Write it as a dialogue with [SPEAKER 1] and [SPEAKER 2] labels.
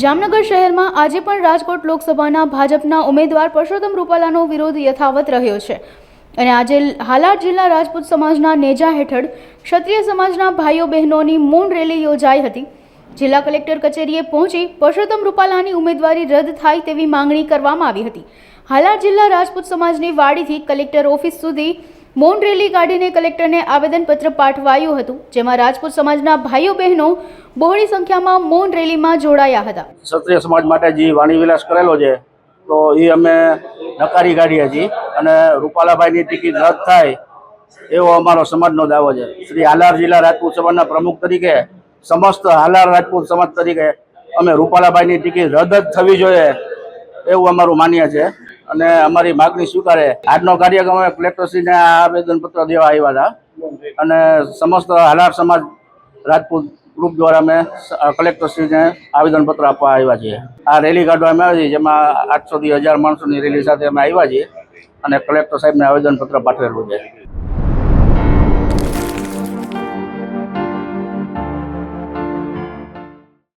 [SPEAKER 1] જામનગર શહેરમાં આજે પણ રાજકોટ લોકસભાના ભાજપના ઉમેદવાર પરસોત્તમ રૂપાલાનો વિરોધ યથાવત રહ્યો છે અને આજે હાલાર જિલ્લા રાજપૂત સમાજના નેજા હેઠળ ક્ષત્રિય સમાજના ભાઈઓ બહેનોની મૌન રેલી યોજાઈ હતી। જિલ્લા કલેક્ટર કચેરીએ પહોંચી પરસોત્તમ રૂપાલાની ઉમેદવારી રદ થાય તેવી માંગણી કરવામાં આવી હતી। હાલાર જિલ્લા રાજપૂત સમાજની વાડીથી કલેક્ટર ઓફિસ સુધી મૌન રેલી કાઢીને કલેક્ટરને આવેદનપત્ર પાઠવાયું હતું, જેમાં રાજપૂત સમાજના ભાઈઓ બહેનો બહોળી સંખ્યામાં મૌન રેલીમાં જોડાયા હતા।
[SPEAKER 2] ક્ષત્રિય સમાજ માટે જે વાણી વિલાસ કરેલો છે તો એ અમે નકારી કાઢીએ છીએ અને રૂપાલાભાઈની ટિકિટ રદ થાય એવો અમારો સમાજનો દાવો છે। શ્રી હાલાર જિલ્લા રાજપૂત સમાજના પ્રમુખ તરીકે સમસ્ત હાલાર રાજપૂત સમાજ તરીકે અમે રૂપાલાભાઈની ટિકિટ રદ જ થવી જોઈએ એવું અમારું માન્ય છે અને અમારી માગણી સ્વીકારે। આજનો કાર્યક્રમ અમે કલેક્ટરશ્રીને આવેદનપત્ર દેવા આવ્યા હતા અને સમસ્ત હાલાર સમાજ રાજપૂત ગ્રુપ દ્વારા અમે કલેક્ટરશ્રીને આવેદનપત્ર આપવા આવ્યા છીએ। આ રેલી કાઢવામાં આવી છે, જેમાં 800 થી 1000 માણસોની રેલી સાથે અમે આવ્યા છીએ અને કલેક્ટર સાહેબને આવેદનપત્ર પાઠવેલું છે।